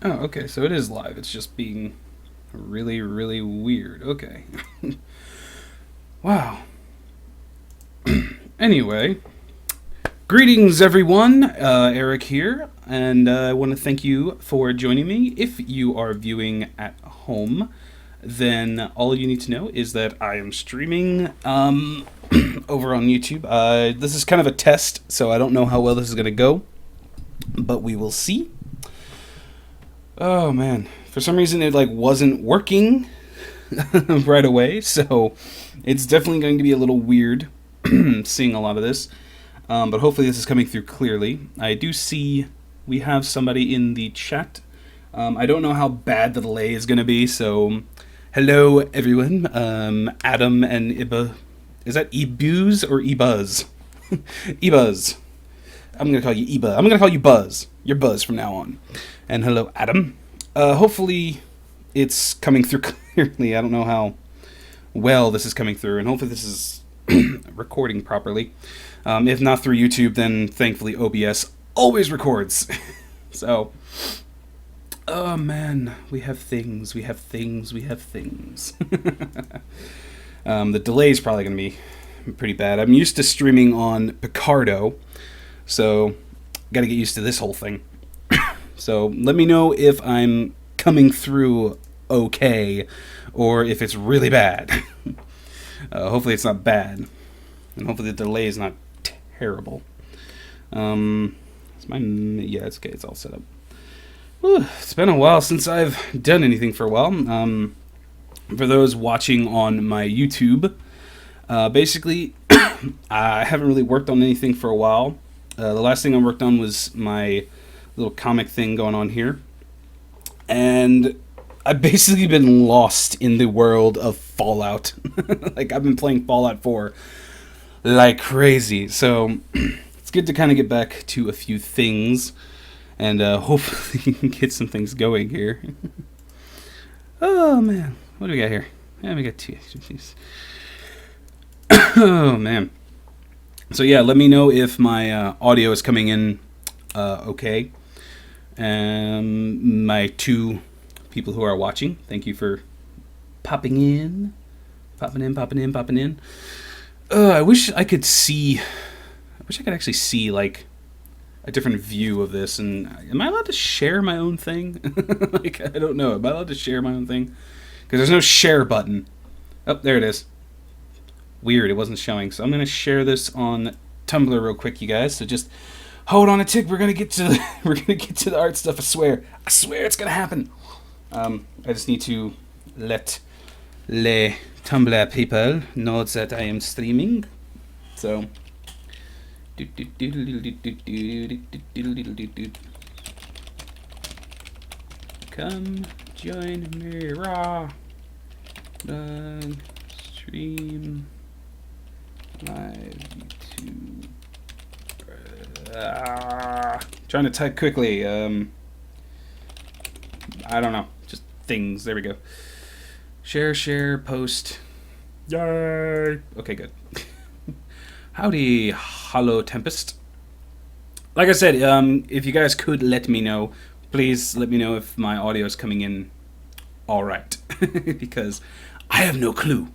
Oh, okay, so it is live. It's just being really, really weird. Okay. Wow. Anyway, greetings everyone. Eric here, and I want to thank you for joining me. If you are viewing at home, then all you need to know is that I am streaming over on YouTube. This is kind of a test, so I don't know how well this is going to go, but we will see. Oh man, for some reason it like wasn't working right away, so it's definitely going to be a little weird seeing a lot of this. But hopefully this is coming through clearly. I do see we have somebody in the chat. I don't know how bad the delay is going to be, so hello everyone. Adam and Iba. Is that Ebuz or Ebuzz? Ebuzz. I'm going to call you Eba. I'm going to call you Buzz. You're Buzz from now on. And hello, Adam. Hopefully it's coming through clearly. I don't know how well this is coming through, and hopefully this is recording properly. If not through YouTube, then thankfully OBS always records. So, oh man, we have things, we have things, we have things. The delay is probably going to be pretty bad. I'm used to streaming on Picardo, so got to get used to this whole thing. So let me know if I'm coming through okay, or if it's really bad. Hopefully it's not bad, and hopefully the delay is not terrible. It's okay. It's all set up. Whew, it's been a while since I've done anything for a while. For those watching on my YouTube, basically, I haven't really worked on anything for a while. The last thing I worked on was my little comic thing going on here, and I've basically been lost in the world of Fallout. Like, I've been playing Fallout 4 like crazy, so it's good to kind of get back to a few things, and hopefully get some things going here. Oh man, what do we got here? Yeah, we got two. Oh man. So yeah, let me know if my audio is coming in okay. My two people who are watching, thank you for popping in. I wish I could see. I wish I could actually see like a different view of this. And am I allowed to share my own thing? Like, I don't know. Am I allowed to share my own thing? Because there's no share button. Oh, there it is. Weird, it wasn't showing. So I'm gonna share this on Tumblr real quick, you guys. So just hold on a tick. We're gonna get to the art stuff. I swear it's gonna happen. I just need to let les Tumblr people know that I am streaming. So come join me, raw stream live YouTube. Trying to type quickly. I don't know. Just things. There we go. Share, post. Yay! Okay, good. Howdy, Hollow Tempest. Like I said, if you guys could let me know, please let me know if my audio is coming in all right, because I have no clue.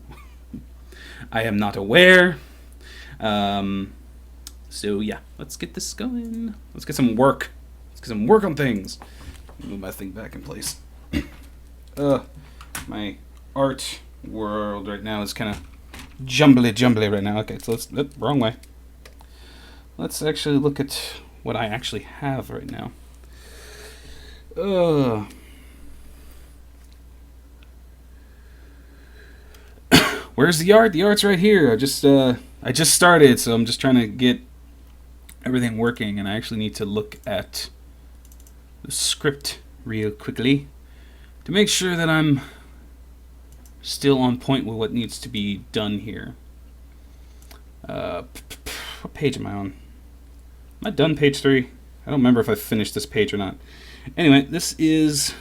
I am not aware. So yeah, let's get this going. Let's get some work. Let's get some work on things. Move my thing back in place. My art world right now is kind of jumbly right now. Okay, so wrong way. Let's actually look at what I actually have right now. Where's the art? The art's right here. I just started, so I'm just trying to get everything working, and I actually need to look at the script real quickly to make sure that I'm still on point with what needs to be done here. What page am I on? Am I done page 3? I don't remember if I finished this page or not. Anyway, this is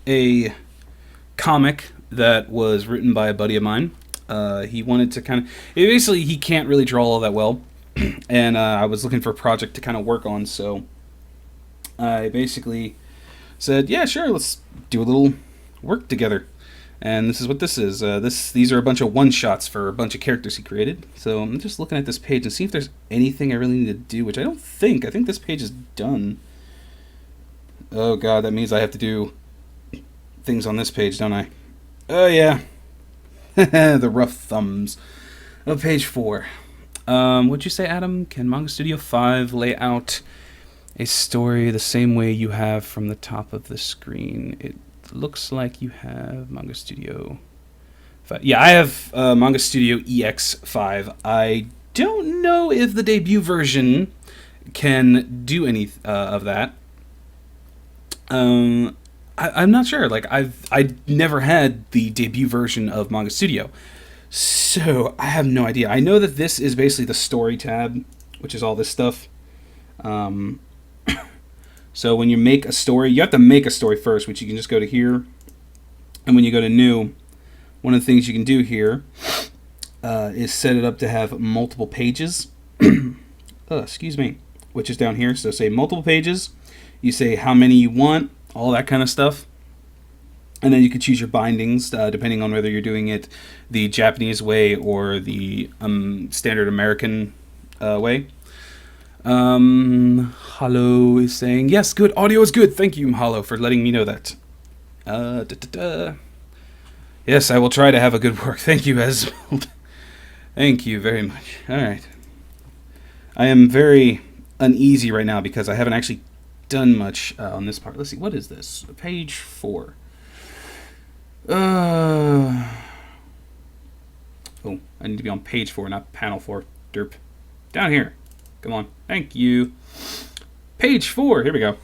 a comic that was written by a buddy of mine. He wanted to kind of... Basically, he can't really draw all that well. And I was looking for a project to kind of work on, so I basically said, yeah, sure, let's do a little work together. And this is what this is. These are a bunch of one-shots for a bunch of characters he created. So I'm just looking at this page and see if there's anything I really need to do, which I don't think. I think this page is done. Oh god, that means I have to do things on this page, don't I? Oh yeah. The rough thumbs of page 4. What'd you say, Adam? Can Manga Studio 5 lay out a story the same way you have from the top of the screen? It looks like you have Manga Studio 5. Yeah, I have Manga Studio EX5. I don't know if the debut version can do any of that. I'm not sure. Like I never had the debut version of Manga Studio, so I have no idea. I know that this is basically the story tab, which is all this stuff. So when you make a story, you have to make a story first, which you can just go to here. And when you go to new, one of the things you can do here is set it up to have multiple pages. Excuse me, which is down here. So say multiple pages. You say how many you want, all that kind of stuff. And then you can choose your bindings, depending on whether you're doing it the Japanese way or the standard American way. Mahalo is saying, yes, good, audio is good. Thank you, Mahalo, for letting me know that. Yes, I will try to have a good work. Thank you, Esmond. Thank you very much. Alright. I am very uneasy right now because I haven't actually done much on this part. Let's see, what is this? Page 4. Oh, I need to be on page 4, not panel 4. Derp. Down here. Come on. Thank you. Page 4. Here we go.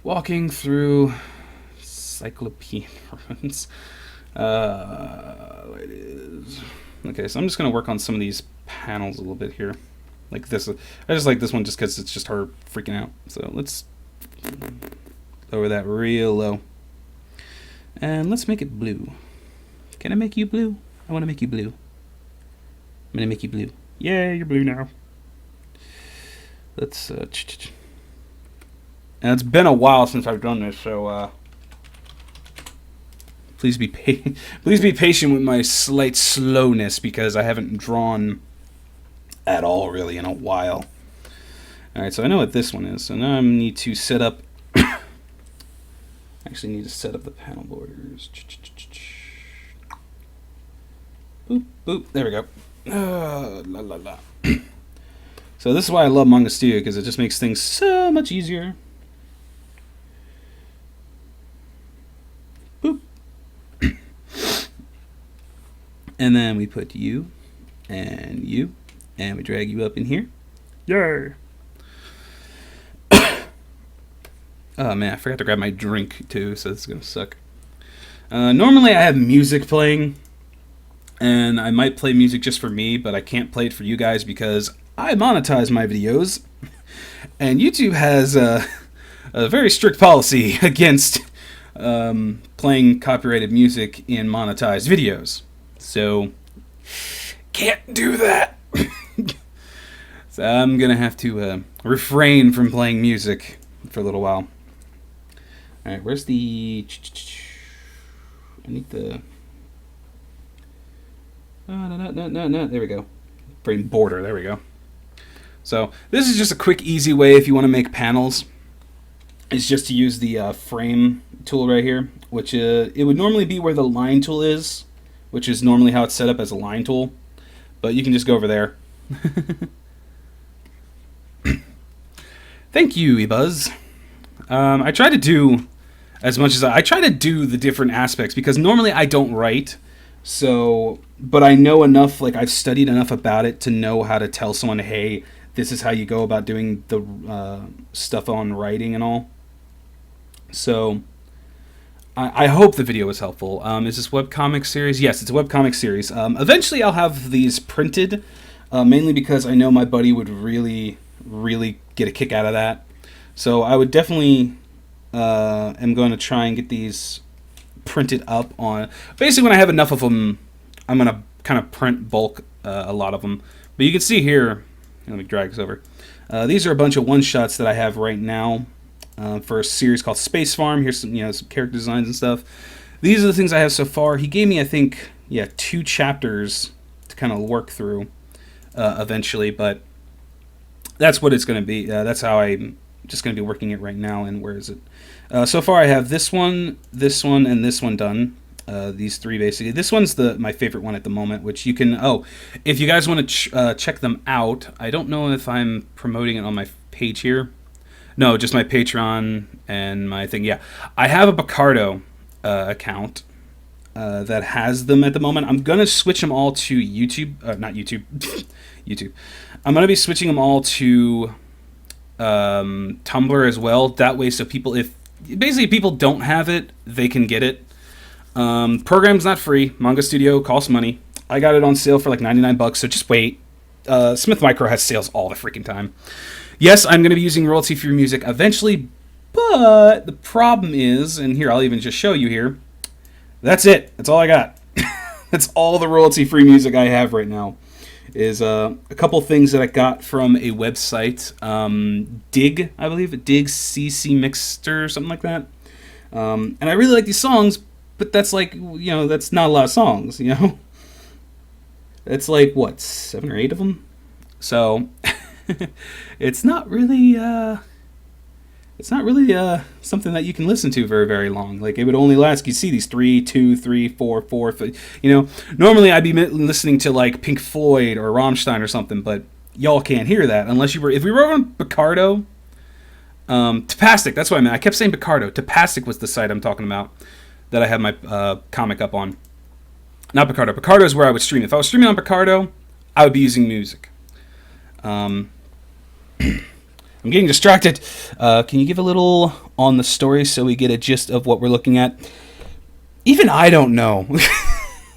Walking through Cyclopean Ruins. It is. Okay, so I'm just going to work on some of these panels a little bit here. Like this. I just like this one just because it's just her freaking out. So let's lower that real low. And let's make it blue. Can I make you blue? I want to make you blue. I'm going to make you blue. Yay, you're blue now. Let's, and it's been a while since I've done this, so, please be patient with my slight slowness, because I haven't drawn at all, really, in a while. Alright, so I know what this one is, so now I need to set up, actually need to set up the panel borders. Boop, boop, there we go. La la la. So this is why I love Manga Studio, because it just makes things so much easier. Boop. And then we put you, and we drag you up in here. Yay! Oh man, I forgot to grab my drink too, so this is gonna suck. Normally I have music playing, and I might play music just for me, but I can't play it for you guys because I monetize my videos, and YouTube has a very strict policy against playing copyrighted music in monetized videos. So, can't do that. So I'm gonna have to refrain from playing music for a little while. Alright, where's the... I need the... No, there we go. Bring border, there we go. So, this is just a quick, easy way if you want to make panels. It's just to use the frame tool right here, which it would normally be where the line tool is, which is normally how it's set up as a line tool. But you can just go over there. Thank you, eBuzz. I try to do as much as I try to do the different aspects, because normally I don't write. So, but I know enough, like I've studied enough about it to know how to tell someone, hey, this is how you go about doing the stuff on writing and all. So, I hope the video was helpful. Is this webcomic series? Yes, it's a webcomic series. Eventually I'll have these printed, mainly because I know my buddy would really, really get a kick out of that. So I would definitely am going to try and get these printed up on... Basically, when I have enough of them, I'm going to kind of print bulk a lot of them. But you can see here... Let me drag this over. These are a bunch of one-shots that I have right now. for a series called Space Farm. Here's some some character designs and stuff. These are the things I have so far. He gave me, I think, 2 chapters to kind of work through eventually, but that's what it's going to be. That's how I'm just going to be working it right now. And where is it? So far, I have this one, and this one done. These 3 basically. This one's my favorite one at the moment, which you can. Oh, if you guys want to check them out, I don't know if I'm promoting it on my page here. No, just my Patreon and my thing. Yeah, I have a Picardo account that has them at the moment. I'm gonna switch them all to YouTube. Not YouTube. YouTube. I'm gonna be switching them all to Tumblr as well. That way, so people, if basically people don't have it, they can get it. Program's not free. Manga Studio costs money. I got it on sale for like $99, so just wait. Smith Micro has sales all the freaking time. Yes, I'm going to be using royalty-free music eventually, but the problem is, and here, I'll even just show you here, that's it. That's all I got. That's all the royalty-free music I have right now. Is a couple things that I got from a website, Dig, I believe, Dig CC Mixter, something like that. And I really like these songs, but that's like, that's not a lot of songs, It's like, what, 7 or 8 of them? So, it's not really something that you can listen to very, very long. Like, it would only last, you see these 3, 2, 3, 4, 4, normally I'd be listening to like Pink Floyd or Rammstein or something, but y'all can't hear that unless if we were on Picardo, Tapastic, that's what I meant. I kept saying Picardo. Tapastic was the site I'm talking about that I had my comic up on. Not Picardo. Picardo is where I would stream. If I was streaming on Picardo, I would be using music. I'm getting distracted. Can you give a little on the story so we get a gist of what we're looking at? Even I don't know.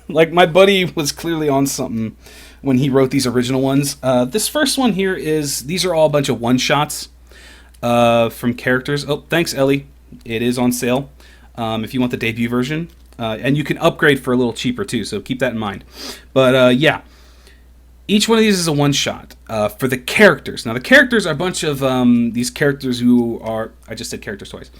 Like, my buddy was clearly on something when he wrote these original ones. This first one here these are all a bunch of one-shots from characters. Oh, thanks, Ellie. It is on sale if you want the debut version. And you can upgrade for a little cheaper, too, so keep that in mind. But, yeah. Each one of these is a one-shot for the characters. Now, the characters are a bunch of these characters who are... I just said characters twice.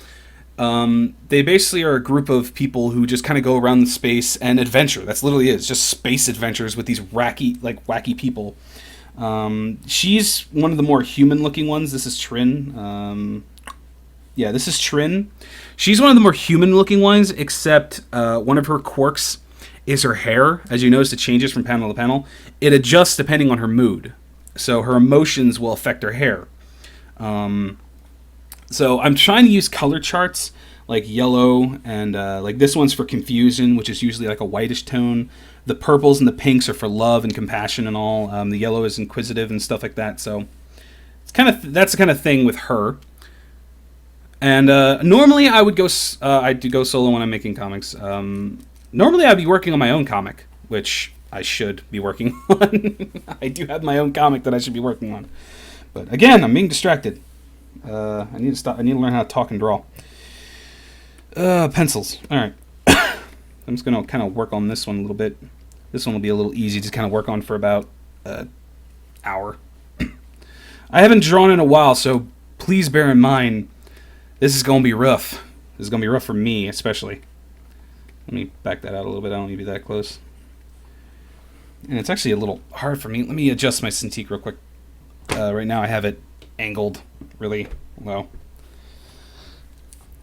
They basically are a group of people who just kind of go around the space and adventure. That's literally it. It's just space adventures with these wacky people. She's one of the more human-looking ones. This is Trin. Yeah, this is Trin. She's one of the more human-looking ones, except one of her quirks is her hair. As you notice, it changes from panel to panel. It adjusts depending on her mood. So her emotions will affect her hair. So I'm trying to use color charts, like yellow, and like this one's for confusion, which is usually like a whitish tone. The purples and the pinks are for love and compassion and all. The yellow is inquisitive and stuff like that. So it's that's the kind of thing with her. And normally I would I do go solo when I'm making comics. Normally I'd be working on my own comic, which I should be working on. I do have my own comic that I should be working on. But again, I'm being distracted. I need to stop. I need to learn how to talk and draw. Pencils. All right. I'm just going to kind of work on this one a little bit. This one will be a little easy to kind of work on for about an hour. I haven't drawn in a while, so please bear in mind, this is going to be rough. This is going to be rough for me, especially. Let me back that out a little bit. I don't need to be that close. And it's actually a little hard for me. Let me adjust my Cintiq real quick. Right now I have it angled really low.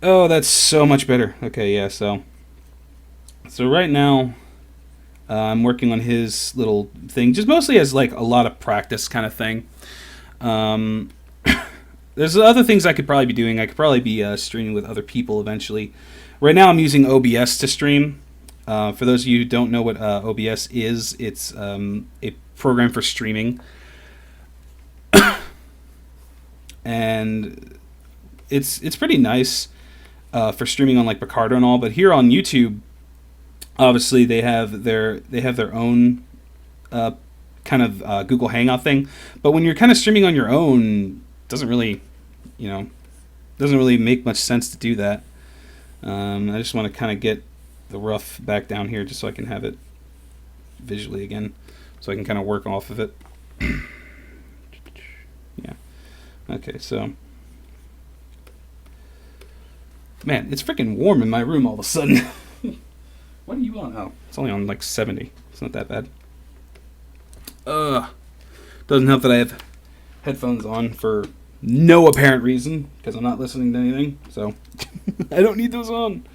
Oh, that's so much better. Okay, yeah, so right now I'm working on his little thing, just mostly as like a lot of practice kind of thing. There's other things I could probably be doing. I could probably be streaming with other people eventually. Right now I'm using OBS to stream. For those of you who don't know what OBS is, it's a program for streaming. And it's pretty nice for streaming on like Picardo and all, but here on YouTube, obviously they have their own kind of Google Hangout thing. But when you're kind of streaming on your own, it doesn't really make much sense to do that. I just want to kind of get the rough back down here just so I can have it visually again, so I can kind of work off of it. Yeah. Okay, so Man, it's freaking warm in my room all of a sudden. What are you on? Oh, it's only on like 70. It's not that bad. Doesn't help that I have headphones on for no apparent reason because I'm not listening to anything. So I don't need those on.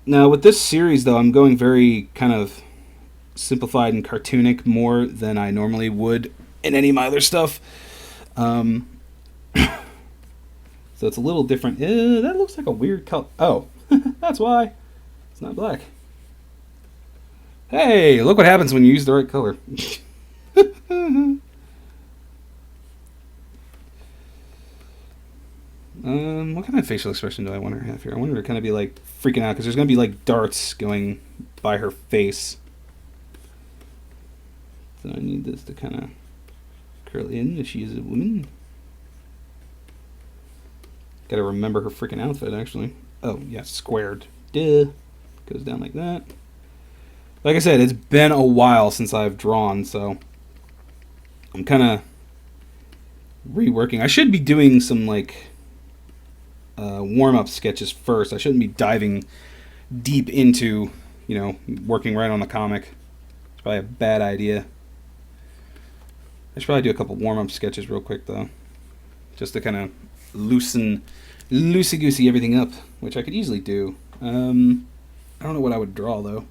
Now with this series though, I'm going very kind of simplified and cartoonic more than I normally would in any of my other stuff. So it's a little different. That looks like a weird color. Oh, that's why. It's not black. Hey, look what happens when you use the right color. What kind of facial expression do I want her to have here? I want her to kind of be like freaking out because there's going to be like darts going by her face. So I need this to kind of curl in if she is a woman. Gotta remember her freaking outfit, actually. Oh, yeah, squared. Duh. Goes down like that. Like I said, it's been a while since I've drawn, so I'm kind of reworking. I should be doing some, like, warm-up sketches first. I shouldn't be diving deep into, working right on the comic. It's probably a bad idea. I should probably do a couple warm-up sketches real quick, though. Just to kind of loosey-goosey everything up, which I could easily do. I don't know what I would draw, though.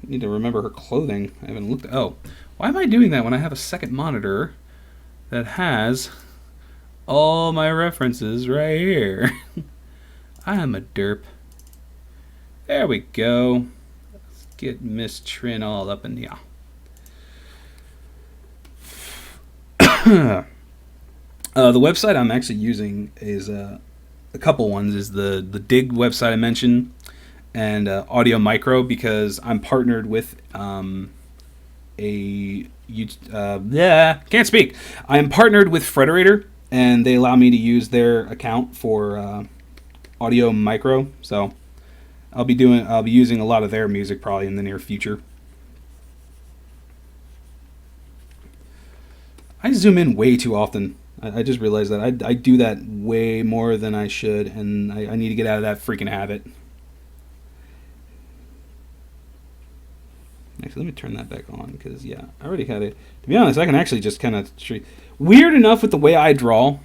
Need to remember her clothing. I haven't looked. Oh, why am I doing that when I have a second monitor that has all my references right here? I am a derp. There we go. Let's get Miss Trin all up in the. The website I'm actually using is a couple ones. Is the Dig website I mentioned, and Audio Micro, because I'm partnered with can't speak. I am partnered with Frederator, and they allow me to use their account for Audio Micro. So I'll be using a lot of their music probably in the near future. I zoom in way too often. I just realized that I do that way more than I should, and I need to get out of that freaking habit. Actually, let me turn that back on, because, yeah, I already had it. To be honest, I can actually just kind of... Weird enough with the way I draw,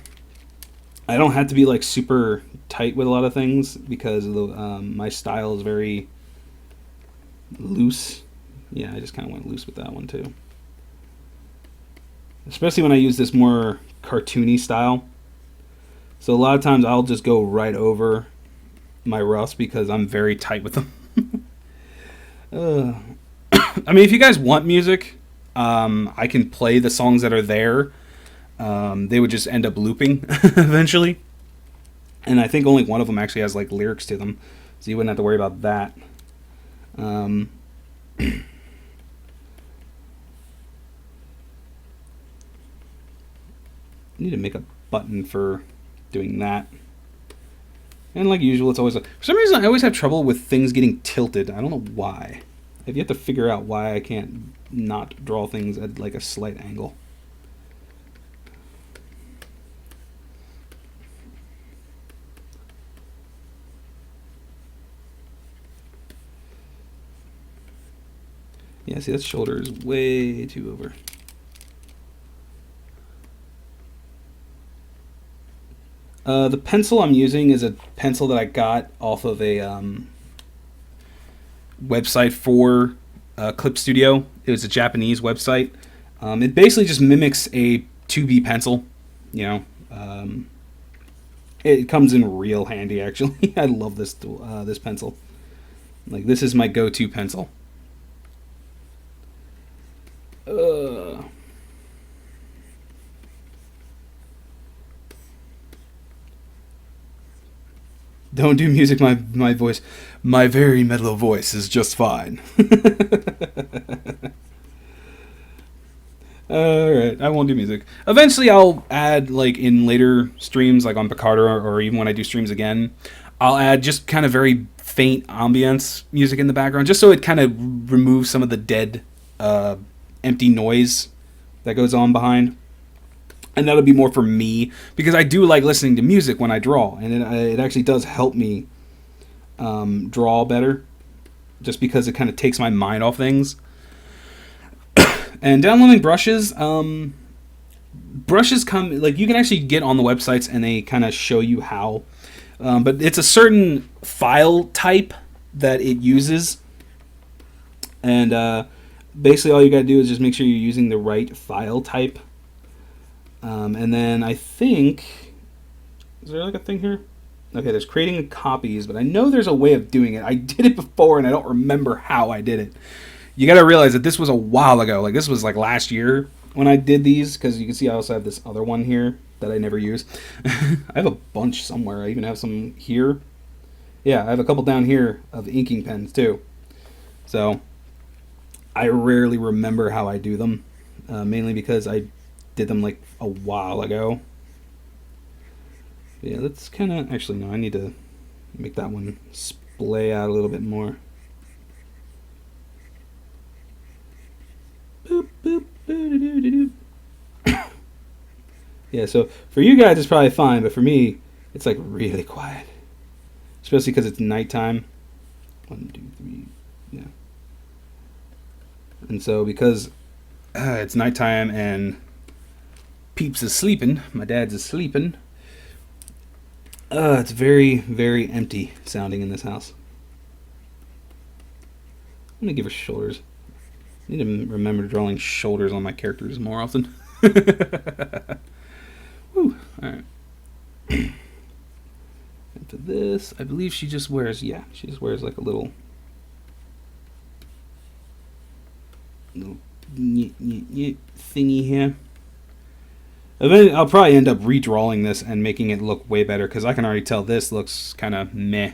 I don't have to be, like, super tight with a lot of things, because of the, my style is very loose. Yeah, I just kind of went loose with that one, too. Especially when I use this more cartoony style. So a lot of times I'll just go right over my roughs because I'm very tight with them. I mean, if you guys want music, I can play the songs that are there. They would just end up looping eventually. And I think only one of them actually has like lyrics to them, so you wouldn't have to worry about that. I need to make a button for doing that. And like usual, it's always... For some reason, I always have trouble with things getting tilted. I don't know why. I've yet to figure out why I can't not draw things at like a slight angle. Yeah, see, that shoulder is way too over. The pencil I'm using is a pencil that I got off of a website for Clip Studio. It was a Japanese website. It basically just mimics a 2B pencil. It comes in real handy, actually. I love this this pencil. Like, this is my go-to pencil. Don't do music, my voice. My very mellow voice is just fine. Alright, I won't do music. Eventually I'll add, like, in later streams, like on Picardo, or even when I do streams again, I'll add just kind of very faint ambience music in the background, just so it kind of removes some of the dead, empty noise that goes on behind. And that'll be more for me because I do like listening to music when I draw, and it actually does help me draw better, just because it kind of takes my mind off things. And downloading brushes, brushes come, like, you can actually get on the websites and they kind of show you how, but it's a certain file type that it uses, and basically all you gotta do is just make sure you're using the right file type. And then I think, is there like a thing here? Okay, there's creating copies, but I know there's a way of doing it. I did it before and I don't remember how I did it. You got to realize that this was a while ago. Like, this was like last year when I did these, because you can see I also have this other one here that I never use. I have a bunch somewhere. I even have some here. Yeah, I have a couple down here of inking pens too. So I rarely remember how I do them, mainly because I did them like a while ago. Yeah, that's kind of, actually no, I need to make that one splay out a little bit more. Boop, boop, boo, yeah, so for you guys it's probably fine, but for me it's like really quiet, especially because it's nighttime. 1, 2, 3, yeah. And so because it's nighttime and Peeps is sleeping, my dad's is sleeping, it's very, very empty sounding in this house. I'm gonna give her shoulders. I need to remember drawing shoulders on my characters more often. Woo, alright. Into this, I believe she just wears, yeah, she just wears like a little thingy here. Eventually, I'll probably end up redrawing this and making it look way better, because I can already tell this looks kind of meh.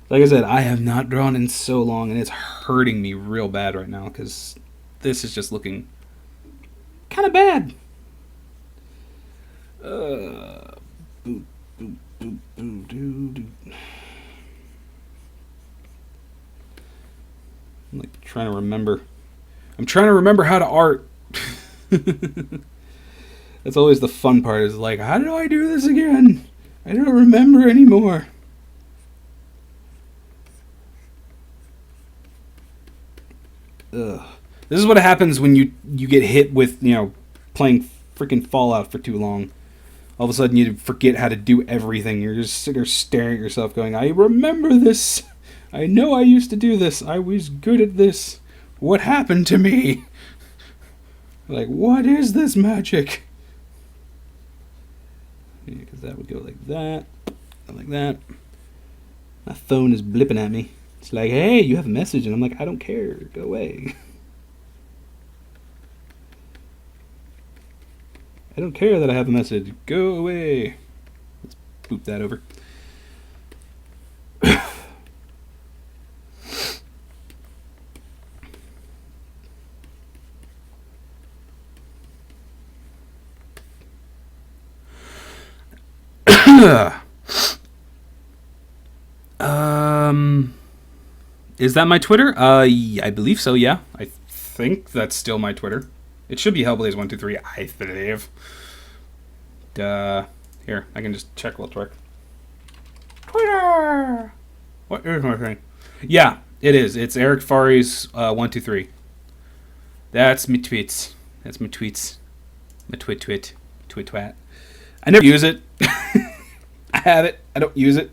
Like I said, I have not drawn in so long, and it's hurting me real bad right now, because this is just looking kind of bad. Boop, boop, boop, boop, doo, doo. I'm like trying to remember. I'm trying to remember how to art. That's always the fun part, is like, how do I do this again? I don't remember anymore. Ugh. This is what happens when you get hit with, playing freaking Fallout for too long. All of a sudden you forget how to do everything. You're just sitting there staring at yourself going, I remember this. I know I used to do this. I was good at this. What happened to me? Like, what is this magic? Yeah, because that would go like that, like that. My phone is blipping at me. It's like, hey, you have a message, and I'm like, I don't care. Go away. I don't care that I have a message. Go away. Let's boop that over. Is that my Twitter? I believe so, yeah. I think that's still my Twitter. It should be Hellblaze123, I believe. Here, I can just check real quick. Twitter! What is my thing? Yeah, it is. It's Eric Faries 123. That's my tweets. That's my tweets. My twit. I never use it. I have it. I don't use it.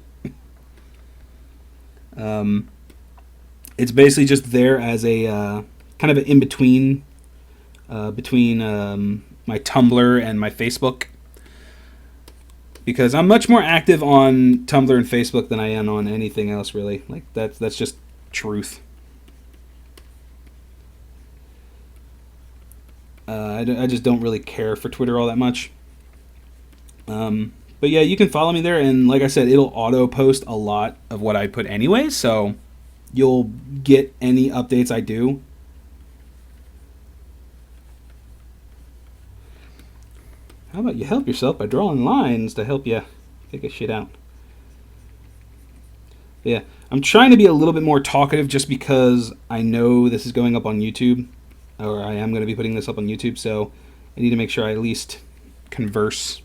It's basically just there as a kind of an in-between between my Tumblr and my Facebook. Because I'm much more active on Tumblr and Facebook than I am on anything else, really. Like, that's just truth. I just don't really care for Twitter all that much. But yeah, you can follow me there, and like I said, it'll auto-post a lot of what I put anyway, so you'll get any updates I do. How about you help yourself by drawing lines to help you figure shit out? But yeah, I'm trying to be a little bit more talkative just because I know this is going up on YouTube. or I am going to be putting this up on YouTube, so I need to make sure I at least converse.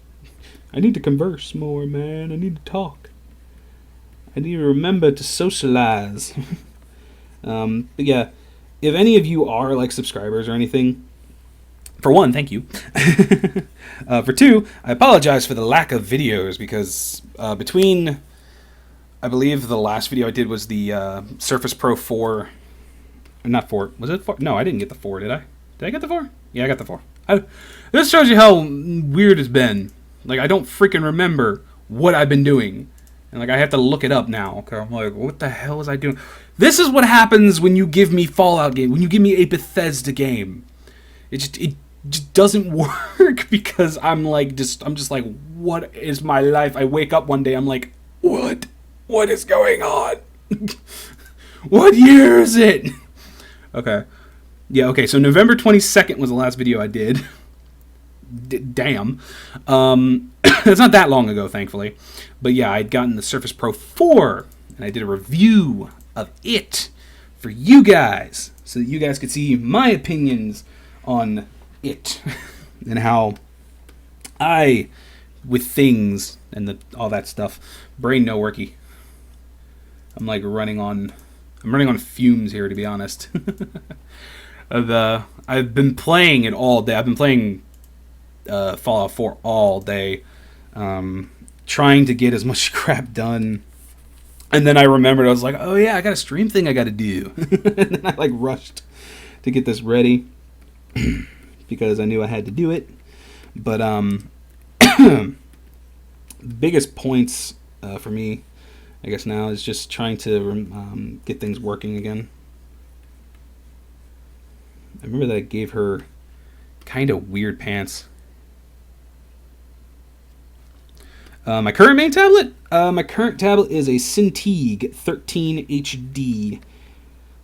I need to converse more, man. I need to talk. I need to remember to socialize. But yeah, if any of you are like subscribers or anything, for one, thank you. For two, I apologize for the lack of videos because between, I believe the last video I did was the Surface Pro 4. Not 4. Was it 4? No, I didn't get the 4, did I? Did I get the 4? Yeah, I got the 4. This shows you how weird it's been. Like, I don't freaking remember what I've been doing. And, like, I have to look it up now. Okay, I'm like, what the hell was I doing? This is what happens when you give me Fallout game. When you give me a Bethesda game. It just doesn't work because I'm just like, what is my life? I wake up one day, I'm like, what? What is going on? What year is it? Okay. Yeah, okay, so November 22nd was the last video I did. Damn. It's not that long ago, thankfully. But yeah, I'd gotten the Surface Pro 4, and I did a review of it for you guys, so that you guys could see my opinions on it, and how I, with things, and all that stuff, brain no worky. I'm like running on fumes here, to be honest. I've been playing it all day. I've been playing Fallout 4 all day, trying to get as much crap done. And then I remembered, I was like, oh yeah, I got a stream thing I got to do. And then I like rushed to get this ready because I knew I had to do it. But biggest points for me, I guess now, is just trying to get things working again. I remember that I gave her kind of weird pants. My current main tablet? My current tablet is a Cintiq 13 HD.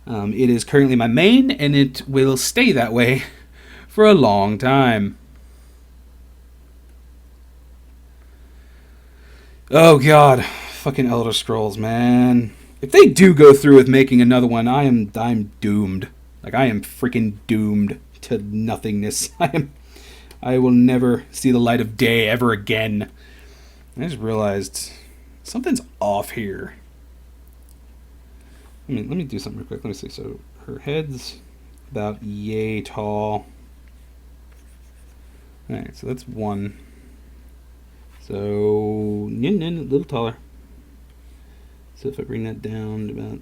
It is currently my main, and it will stay that way for a long time. Oh god, fucking Elder Scrolls, man. If they do go through with making another one, I'm doomed. Like, I am freaking doomed to nothingness. I will never see the light of day ever again. I just realized something's off here. Let me do something real quick. Let me see. So her head's about yay tall. Alright, so that's one. So a little taller. So if I bring that down to about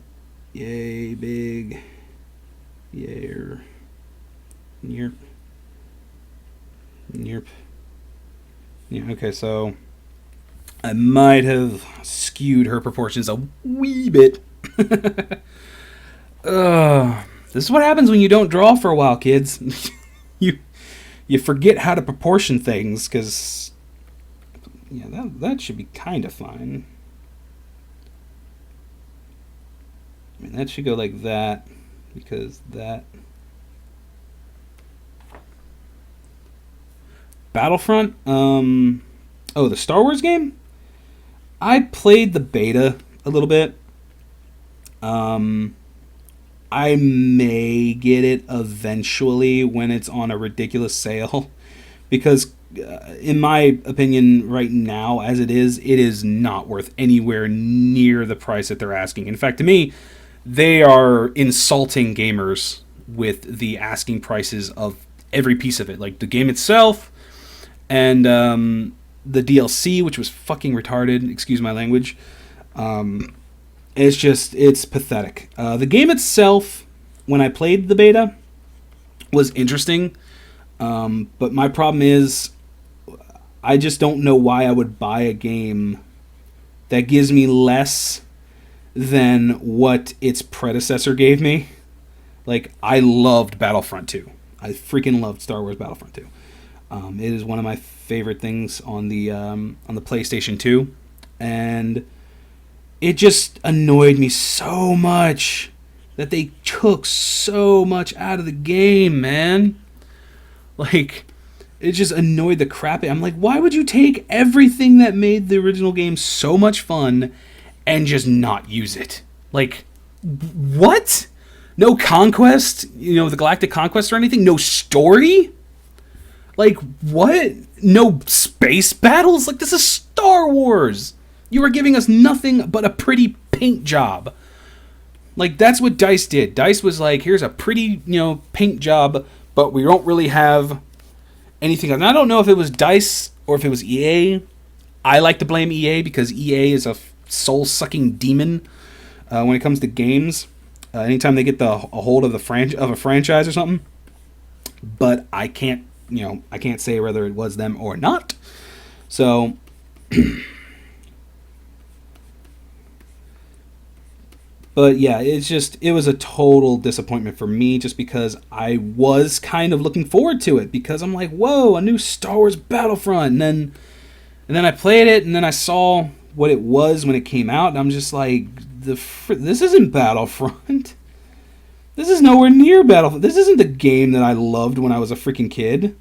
yay big, yay or yerp. Yeah, okay, so I might have skewed her proportions a wee bit. This is what happens when you don't draw for a while, kids. you forget how to proportion things, because yeah, that should be kind of fine. I mean, that should go like that, because that... Battlefront? Oh, the Star Wars game? I played the beta a little bit. I may get it eventually when it's on a ridiculous sale, because in my opinion right now, as it is not worth anywhere near the price that they're asking. In fact, to me, they are insulting gamers with the asking prices of every piece of it, like the game itself, and the DLC, which was fucking retarded, excuse my language. It's pathetic. The game itself, when I played the beta, was interesting, but my problem is, I just don't know why I would buy a game that gives me less than what its predecessor gave me. Like, I loved Battlefront 2. I freaking loved Star Wars Battlefront 2. It is one of my favorite things on the PlayStation 2, and it just annoyed me so much that they took so much out of the game, man. Like, it just annoyed the crap. I'm like, why would you take everything that made the original game so much fun and just not use it? Like, what? No conquest, the Galactic Conquest or anything. No story. Like, what? No space battles? Like, this is Star Wars. You are giving us nothing but a pretty paint job. Like, that's what DICE did. DICE was like, here's a pretty, paint job, but we don't really have anything. And I don't know if it was DICE or if it was EA. I like to blame EA because EA is a soul-sucking demon when it comes to games. Anytime they get a hold of a franchise or something. But I can't say whether it was them or not. So, but yeah, it was a total disappointment for me just because I was kind of looking forward to it because I'm like, whoa, a new Star Wars Battlefront. And then I played it and then I saw what it was when it came out and I'm just like, this isn't Battlefront. This is nowhere near Battlefront. This isn't the game that I loved when I was a freaking kid.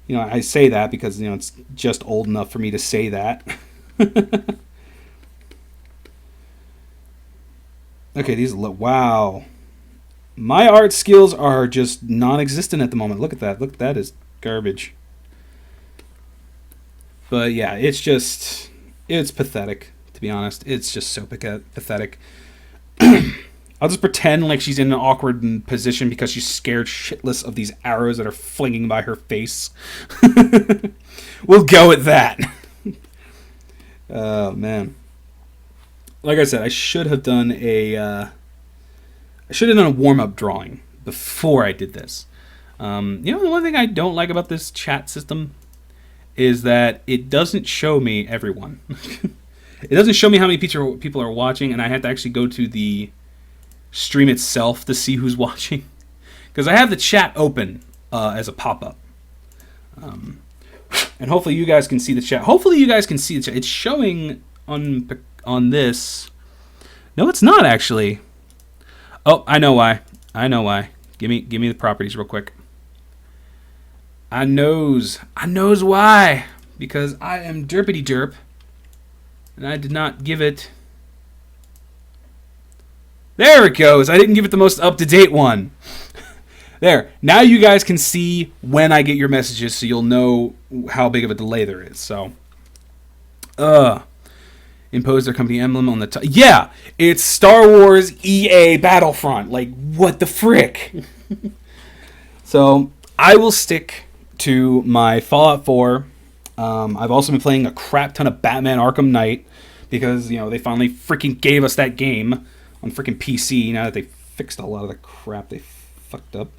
I say that because, it's just old enough for me to say that. Okay, wow. My art skills are just non-existent at the moment. Look at that. Look, that is garbage. But yeah, it's pathetic, to be honest. It's just so pathetic. I'll just pretend like she's in an awkward position because she's scared shitless of these arrows that are flinging by her face. We'll go with that. Oh, man. Like I said, I should have done a warm-up drawing before I did this. The one thing I don't like about this chat system is that it doesn't show me everyone. It doesn't show me how many people are watching, and I have to actually go to the stream itself to see who's watching. Because I have the chat open as a pop-up. And hopefully you guys can see the chat. Hopefully you guys can see the chat. It's showing on this. No, it's not actually. Oh, I know why. Give me the properties real quick. I knows why. Because I am derpity derp. And I did not give it. There it goes. I didn't give it the most up-to-date one. There. Now you guys can see when I get your messages so you'll know how big of a delay there is. So, impose their company emblem on the top. Yeah, it's Star Wars EA Battlefront. Like, what the frick? So, I will stick to my Fallout 4. I've also been playing a crap ton of Batman Arkham Knight because, they finally freaking gave us that game on freaking PC now that they fixed a lot of the crap they fucked up.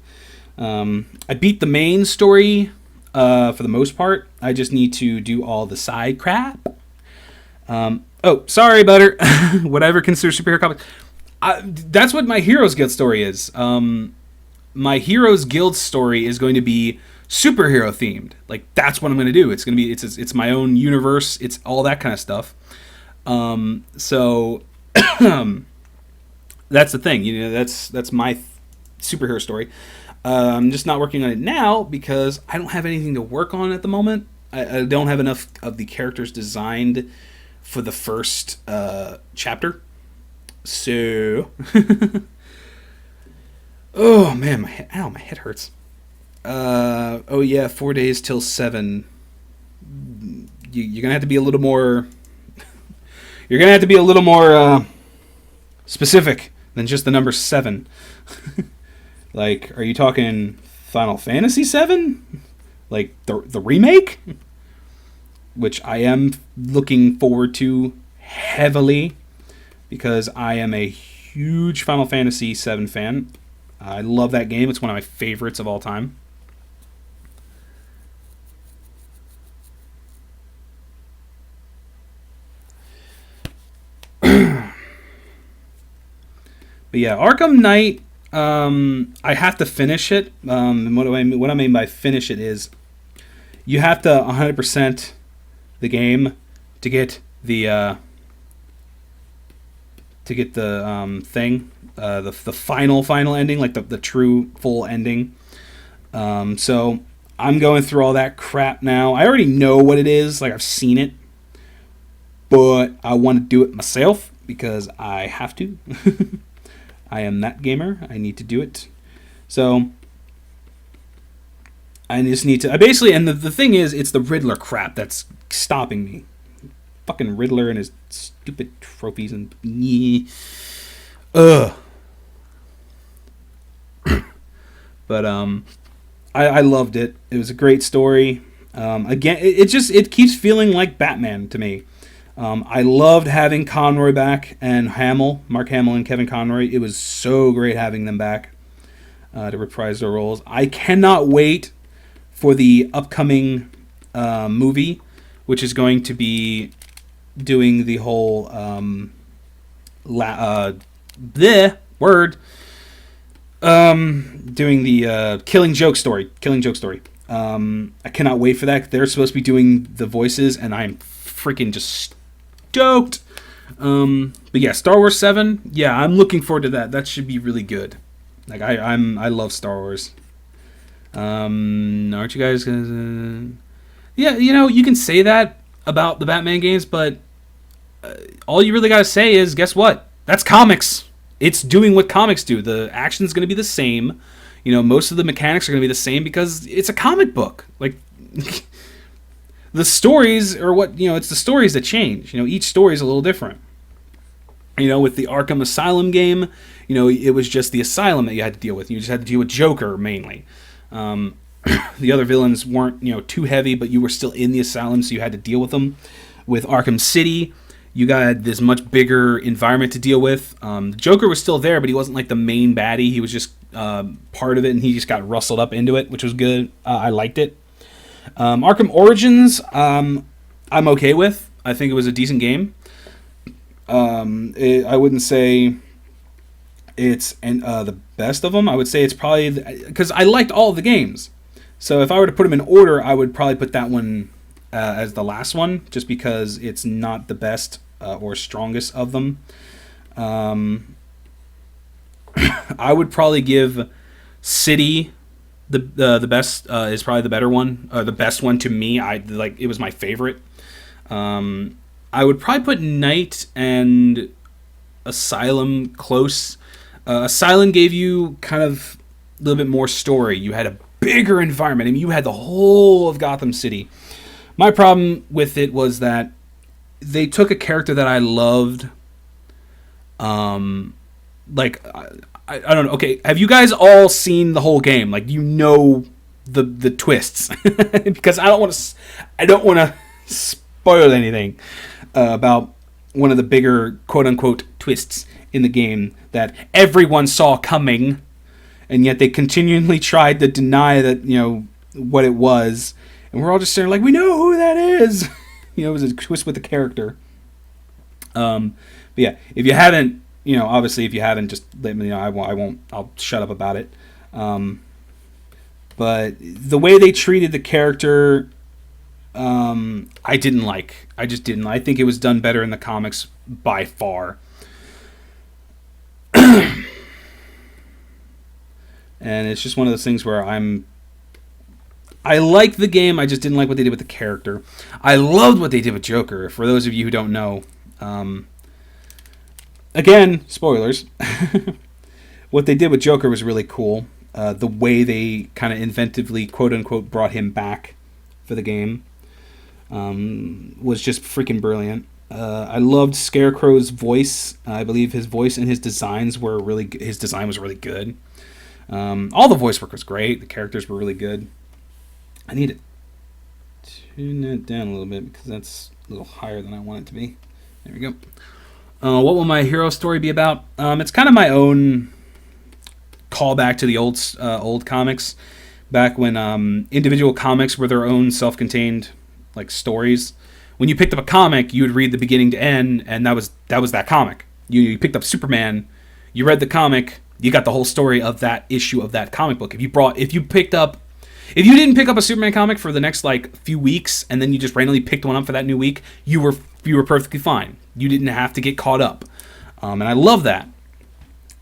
I beat the main story for the most part. I just need to do all the side crap. Oh, sorry, Butter. Whatever considers superhero comics. That's what my Heroes Guild story is. My Heroes Guild story is going to be superhero themed. Like, that's what I'm going to do. It's going to be it's my own universe. It's all that kind of stuff. So that's the thing. That's my superhero story. I'm just not working on it now because I don't have anything to work on at the moment. I don't have enough of the characters designed for the first chapter. So, oh man, my head hurts. Oh yeah, 4 days till 7. You're gonna have to be a little more. You're gonna have to be a little more specific than just the number 7. Like, are you talking Final Fantasy 7? Like the remake? Which I am looking forward to heavily because I am a huge Final Fantasy 7 fan. I love that game. It's one of my favorites of all time. But yeah, Arkham Knight, I have to finish it. And what I mean by finish it is you have to 100% the game to get the thing, the final ending, like the true full ending. So I'm going through all that crap now. I already know what it is, like I've seen it, but I want to do it myself because I have to. I am that gamer. I need to do it. So I just need to. I basically, and the thing is, it's the Riddler crap that's stopping me. Fucking Riddler and his stupid trophies and. Ugh. But I loved it. It was a great story. Again, it keeps feeling like Batman to me. I loved having Conroy back and Mark Hamill and Kevin Conroy. It was so great having them back to reprise their roles. I cannot wait for the upcoming movie, which is going to be doing the whole the word doing the Killing Joke story. I cannot wait for that. They're supposed to be doing the voices, and I'm freaking just stoked. But yeah, Star Wars 7. Yeah, I'm looking forward to that. That should be really good. Like I love Star Wars. Aren't you guys gonna? Yeah, you can say that about the Batman games, but all you really gotta say is, guess what? That's comics. It's doing what comics do. The action's gonna be the same. Most of the mechanics are gonna be the same because it's a comic book. Like the stories are what it's the stories that change. Each story is a little different. With the Arkham Asylum game, it was just the asylum that you had to deal with. You just had to deal with Joker mainly. The other villains weren't too heavy, but you were still in the asylum, so you had to deal with them. With Arkham City, you got this much bigger environment to deal with. The Joker was still there, but he wasn't like the main baddie. He was just part of it, and he just got rustled up into it, which was good. I liked it. Arkham Origins, I'm okay with. I think it was a decent game. I wouldn't say it's the best of them. I would say it's probably because I liked all of the games. So if I were to put them in order, I would probably put that one as the last one, just because it's not the best or strongest of them. I would probably give City the best is probably the better one, the best one to me. It was my favorite. I would probably put Night and Asylum close. Asylum gave you kind of a little bit more story. You had a bigger environment. I mean, you had the whole of Gotham City. My problem with it was that they took a character that I loved. I don't know. Okay, have you guys all seen the whole game? Like, the twists because I don't want to spoil anything about one of the bigger quote unquote twists in the game that everyone saw coming, and yet they continually tried to deny that what it was, and we're all just sitting like, we know who that is. It was a twist with the character. But yeah, if you haven't, obviously if you haven't, just let me know. I won't. I'll shut up about it. But the way they treated the character, I didn't like. I just didn't. I think it was done better in the comics by far. And it's just one of those things where I like the game, I just didn't like what they did with the character. I loved what they did with Joker, for those of you who don't know. Again, spoilers. What they did with Joker was really cool. The way they kind of inventively, quote-unquote, brought him back for the game was just freaking brilliant. I loved Scarecrow's voice. I believe his voice and his designs were his design was really good. All the voice work was great. The characters were really good. I need to tune that down a little bit because that's a little higher than I want it to be. There we go. What will my hero story be about? It's kind of my own callback to the old comics, back when individual comics were their own self-contained like stories. When you picked up a comic, you would read the beginning to end, and that was that comic. You picked up Superman, you read the comic, you got the whole story of that issue of that comic book. If you didn't pick up a Superman comic for the next like few weeks, and then you just randomly picked one up for that new week, you were perfectly fine. You didn't have to get caught up, and I love that.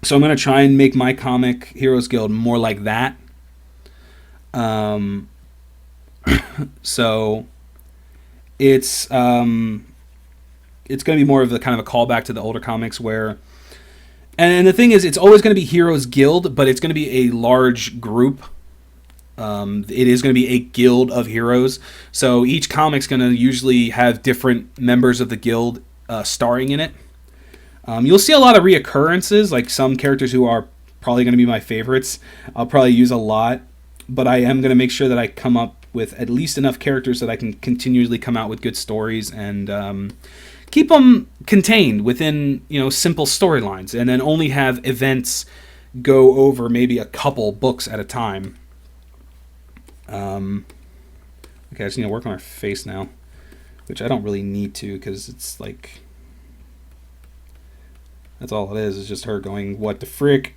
So I'm gonna try and make my comic Heroes Guild more like that. So it's going to be more of the kind of a callback to the older comics where And the thing is, it's always going to be Heroes Guild, but it's going to be a large group. It is going to be a guild of heroes. So each comic's going to usually have different members of the guild starring in it. You'll see a lot of reoccurrences, like some characters who are probably going to be my favorites. I'll probably use a lot, but I am going to make sure that I come up with at least enough characters that I can continually come out with good stories and keep them contained within simple storylines, and then only have events go over maybe a couple books at a time. Okay, I just need to work on her face now, which I don't really need to because it's like that's all it is. It's just her going, "What the frick."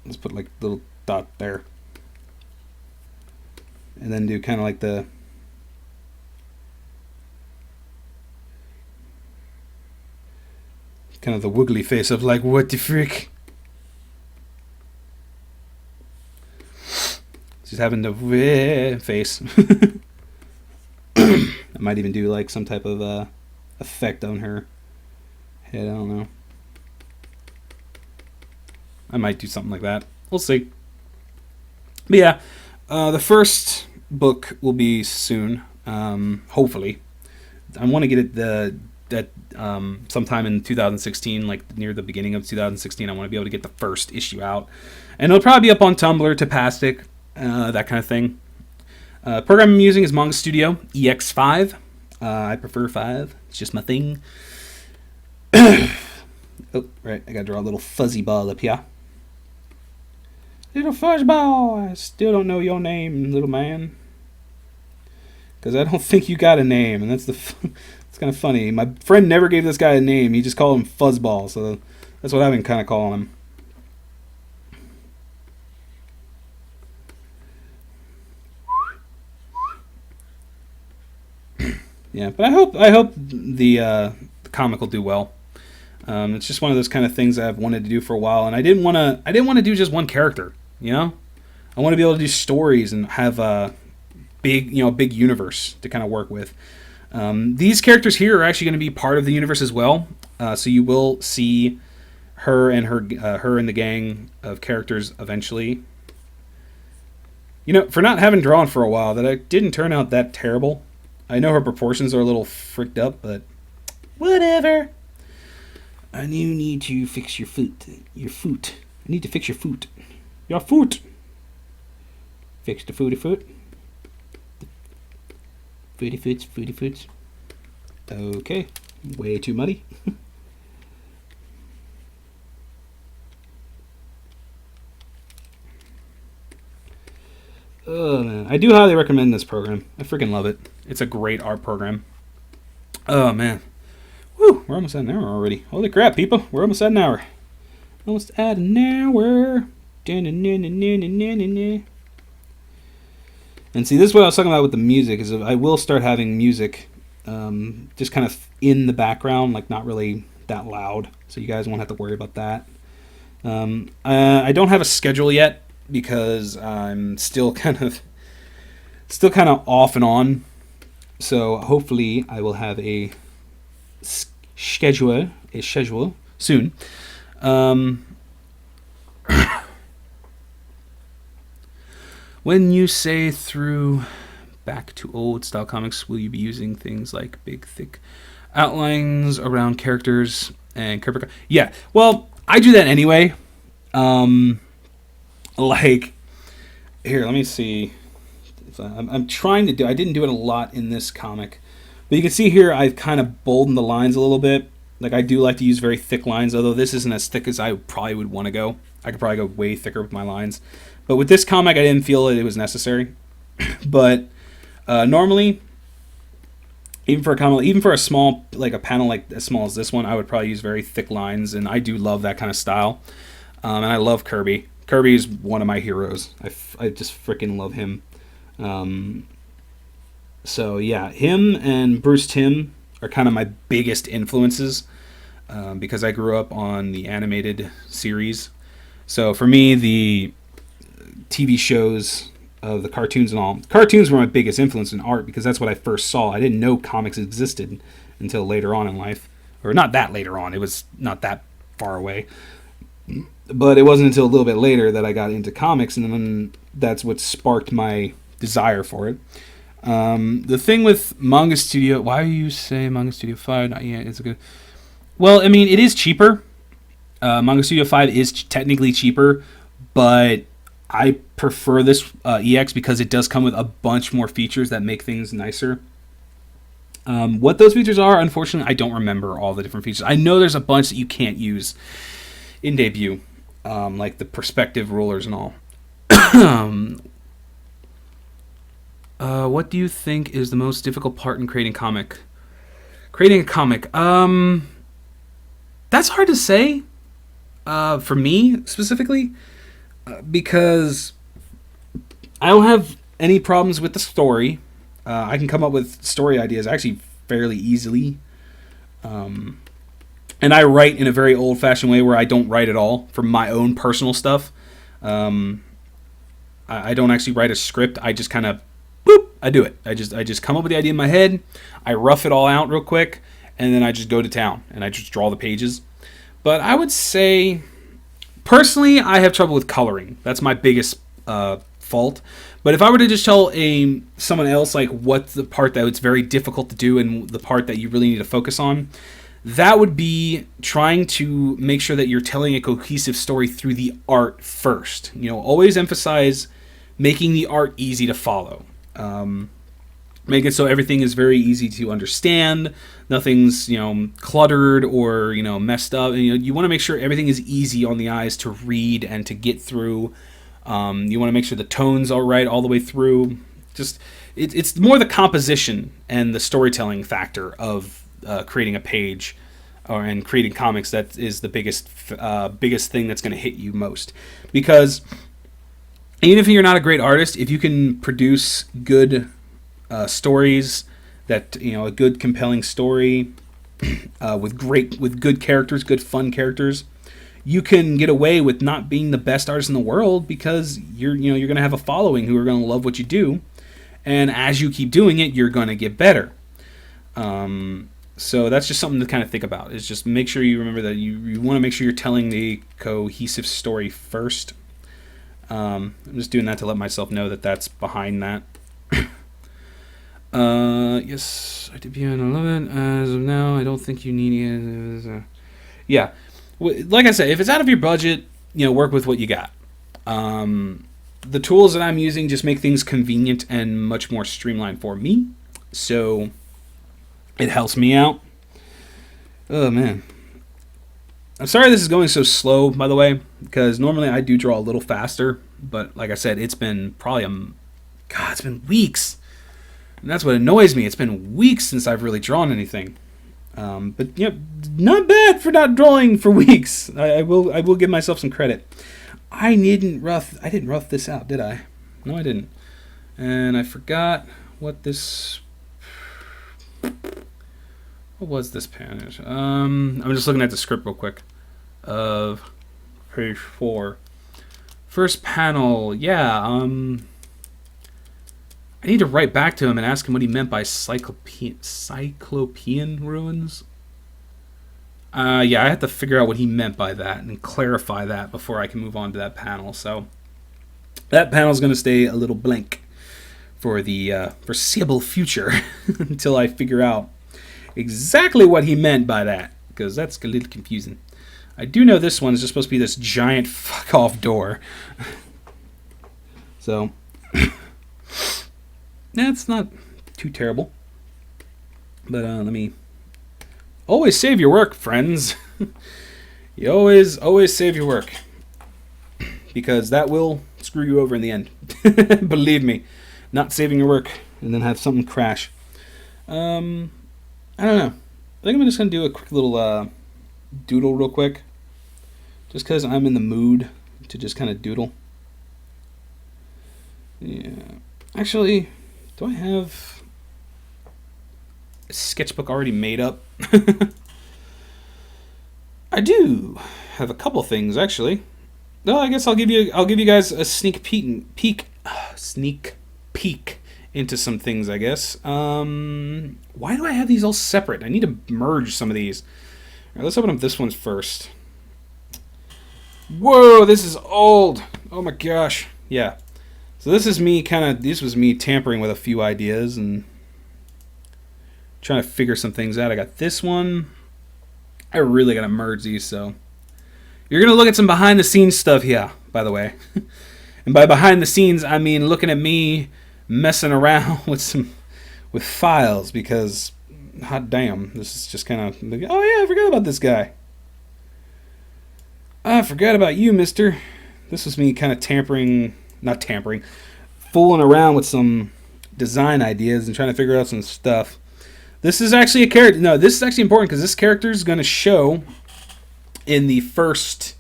Let's put like a little dot there. And then do kind of like the wiggly face of like, what the frick? She's having the face. I might even do like some type of effect on her head. I don't know. I might do something like that. We'll see. But yeah, the first book will be soon. Hopefully, I want to get it sometime in 2016, like near the beginning of 2016. I want to be able to get the first issue out, and it'll probably be up on Tumblr, Tapastic, that kind of thing. Program I'm using is Manga Studio EX5. I prefer 5. It's just my thing. Oh, right. I gotta draw a little fuzzy ball up here. Little fuzzball. I still don't know your name, little man. Because I don't think you got a name, and that's it's kind of funny. My friend never gave this guy a name. He just called him Fuzzball, so that's what I've been kind of calling him. Yeah, but I hope the comic will do well. It's just one of those kind of things that I've wanted to do for a while, and I didn't want to do just one character. I want to be able to do stories and have a big universe to kind of work with. These characters here are actually going to be part of the universe as well, so you will see her and the gang of characters eventually. For not having drawn for a while, that it didn't turn out that terrible. I know her proportions are a little fricked up, but whatever. And you need to fix your foot. Your foot. I need to fix your foot. Your foot. Fix the footy foot. Footy foots. Okay. Way too muddy. Oh man, I do highly recommend this program. I freaking love it. It's a great art program. Oh man. Woo, we're almost at an hour already. Holy crap, people. We're almost at an hour. Almost at an hour. And see, this is what I was talking about with the music, is I will start having music just kind of in the background, like not really that loud, so you guys won't have to worry about that. I don't have a schedule yet because I'm still kind of off and on. So hopefully I will have a schedule soon. When you say through back to old style comics, will you be using things like big, thick outlines around characters and character? Yeah, well, I do that anyway. Like, here, let me see. I'm trying to do. I didn't do it a lot in this comic, but you can see here I've kind of boldened the lines a little bit. Like, I do like to use very thick lines, although this isn't as thick as I probably would want to go. I could probably go way thicker with my lines. But with this comic, I didn't feel that it was necessary. But normally, even for a small, like a panel like as small as this one, I would probably use very thick lines, and I do love that kind of style. And I love Kirby. Kirby is one of my heroes. I just freaking love him. So yeah, him and Bruce Timm are kind of my biggest influences because I grew up on the animated series. So for me, the TV shows of the cartoons and all. Cartoons were my biggest influence in art because that's what I first saw. I didn't know comics existed until later on in life. Or not that later on. It was not that far away. But it wasn't until a little bit later that I got into comics, and then that's what sparked my desire for it. The thing with Manga Studio, why do you say Manga Studio 5? Not yet. It's a good. Well, I mean, it is cheaper. Manga Studio 5 is technically cheaper, but I prefer this EX because it does come with a bunch more features that make things nicer. What those features are, unfortunately, I don't remember all the different features. I know there's a bunch that you can't use in debut, like the perspective rulers and all. What do you think is the most difficult part in creating comic? Creating a comic. That's hard to say. For me specifically, because I don't have any problems with the story. I can come up with story ideas actually fairly easily. And I write in a very old-fashioned way where I don't write at all for my own personal stuff. I don't actually write a script. I just kind of, boop, I do it. I just come up with the idea in my head. I rough it all out real quick, and then I just go to town, and I just draw the pages. But I would say, personally, I have trouble with coloring. That's my biggest fault. But if I were to just tell someone else like what's the part that it's very difficult to do and the part that you really need to focus on, that would be trying to make sure that you're telling a cohesive story through the art first. Always emphasize making the art easy to follow. Make it so everything is very easy to understand. Nothing's cluttered or messed up. You want to make sure everything is easy on the eyes to read and to get through. You want to make sure the tone's all right all the way through. Just it's more the composition and the storytelling factor of creating a page and creating comics that is the biggest thing that's going to hit you most. Because even if you're not a great artist, if you can produce good stories, that a good compelling story with good characters, good fun characters, you can get away with not being the best artist in the world because you're going to have a following who are going to love what you do, and as you keep doing it, you're going to get better. So that's just something to kind of think about. Is just make sure you remember that you want to make sure you're telling the cohesive story first. I'm just doing that to let myself know that that's behind that. Yes, I debut on 11. As of now, I don't think you need it. Yeah. Like I said, if it's out of your budget, work with what you got. The tools that I'm using just make things convenient and much more streamlined for me. So it helps me out. Oh, man. I'm sorry this is going so slow, by the way, because normally I do draw a little faster. But like I said, it's been probably it's been weeks. And that's what annoys me. It's been weeks since I've really drawn anything. But not bad for not drawing for weeks. I will give myself some credit. I didn't rough this out, did I? No, I didn't. And I forgot what this. What was this page? I'm just looking at the script real quick of page 4. First panel, yeah. I need to write back to him and ask him what he meant by cyclopean ruins. Yeah, I have to figure out what he meant by that and clarify that before I can move on to that panel. So that panel is going to stay a little blank for the foreseeable future until I figure out exactly what he meant by that, because that's a little confusing. I do know this one is just supposed to be this giant fuck-off door. So that's not too terrible. But let me... Always save your work, friends. You always save your work. Because that will screw you over in the end. Believe me. Not saving your work and then have something crash. I don't know. I think I'm just going to do a quick little doodle real quick. Just because I'm in the mood to just kind of doodle. Yeah. Actually, do I have a sketchbook already made up? I do have a couple things actually. No, I guess I'll give you guys a sneak peek sneak peek into some things, I guess. Why do I have these all separate? I need to merge some of these. All right, let's open up this one first. Whoa, this is old. Oh my gosh. Yeah. So this is me this was me tampering with a few ideas and trying to figure some things out. I got this one. I really got to merge these, so. You're going to look at some behind the scenes stuff here, by the way. And by behind the scenes, I mean looking at me messing around with files because, hot damn, this is just kind of, oh yeah, I forgot about this guy. I forgot about you, mister. This was me kind of fooling around with some design ideas and trying to figure out some stuff. This is actually a character. No, this is actually important because this character is going to show in the first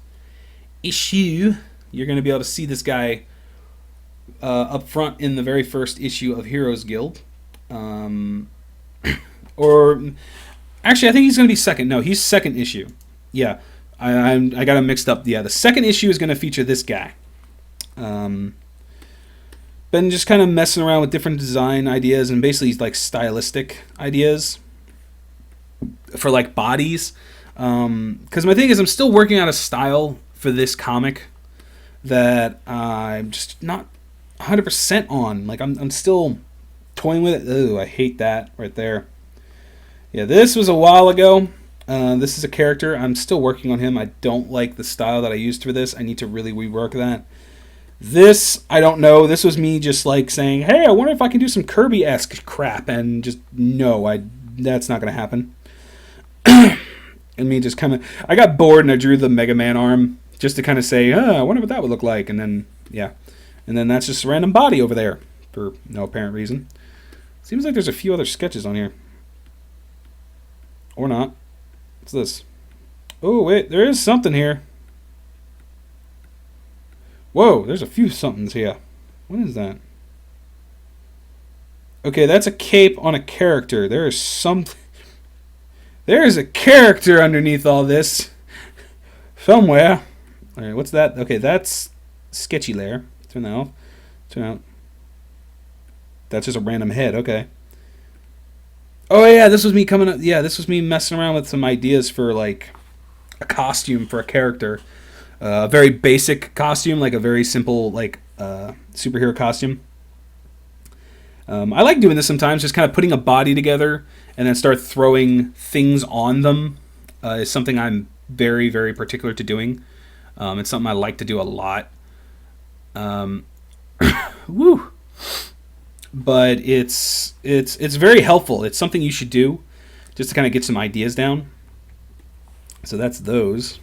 issue. You're going to be able to see this guy up front in the very first issue of Heroes Guild. Or actually, I think he's going to be second. No, he's second issue. Yeah, I got him mixed up. Yeah, the second issue is going to feature this guy. Been just kind of messing around with different design ideas and basically like stylistic ideas for like bodies. Because my thing is I'm still working out a style for this comic that I'm just not 100% on. Like I'm still toying with it. Ooh, I hate that right there. Yeah, this was a while ago. This is a character. I'm still working on him. I don't like the style that I used for this. I need to really rework that. This, I don't know. This was me just like saying, hey, I wonder if I can do some Kirby-esque crap. And just, no, that's not going to happen. And me just kind of, I got bored and I drew the Mega Man arm just to kind of say, I wonder what that would look like. And then, yeah. And then that's just a random body over there for no apparent reason. Seems like there's a few other sketches on here. Or not. What's this? Oh, wait, there is something here. Whoa, there's a few somethings here. What is that? Okay, that's a cape on a character. There is something. There is a character underneath all this. Somewhere. Alright, what's that? Okay, that's sketchy layer. Turn that off. Turn out. That's just a random head. Okay. Oh yeah, this was me coming up. Yeah, this was me messing around with some ideas for like a costume for a character. A very basic costume, like a very simple like superhero costume. I like doing this sometimes, just kind of putting a body together and then start throwing things on them. Is something I'm very, very particular to doing. It's something I like to do a lot. Woo. But it's very helpful. It's something you should do just to kind of get some ideas down. So that's those.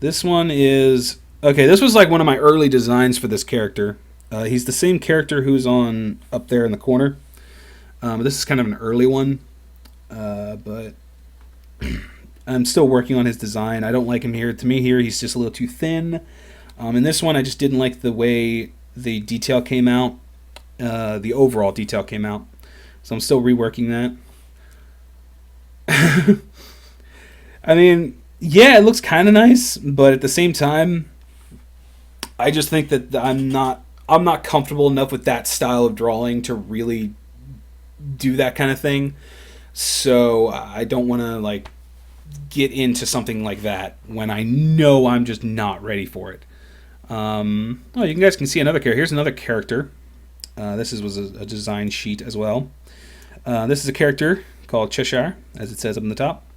This one is... Okay, this was like one of my early designs for this character. He's the same character who's on up there in the corner. This is kind of an early one. But I'm still working on his design. I don't like him here. To me here, he's just a little too thin. In this one, I just didn't like the way the detail came out. The overall detail came out. So I'm still reworking that. I mean, yeah, it looks kind of nice, but at the same time, I just think that I'm not comfortable enough with that style of drawing to really do that kind of thing. So I don't want to like get into something like that when I know I'm just not ready for it. Oh, you guys can see another character. Here's another character. This was a design sheet as well. This is a character called Cheshire, as it says up on the top.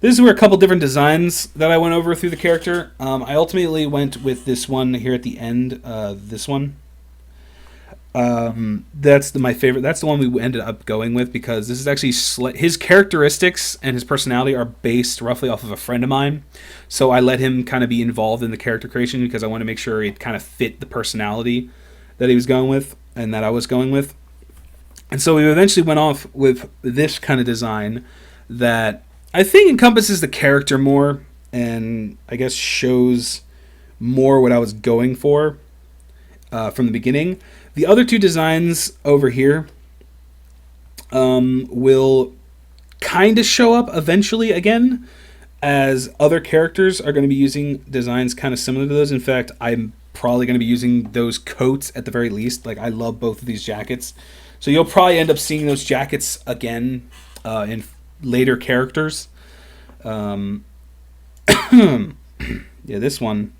This is where a couple different designs that I went over through the character. I ultimately went with this one here at the end. This one. That's my favorite. That's the one we ended up going with because this is actually his characteristics and his personality are based roughly off of a friend of mine. So I let him kind of be involved in the character creation because I want to make sure it kind of fit the personality that he was going with and that I was going with. And so we eventually went off with this kind of design that I think encompasses the character more and I guess shows more what I was going for from the beginning. The other two designs over here will kind of show up eventually again as other characters are going to be using designs kind of similar to those. In fact, I'm probably going to be using those coats at the very least. Like, I love both of these jackets. So you'll probably end up seeing those jackets again in later characters. Um, yeah, this one.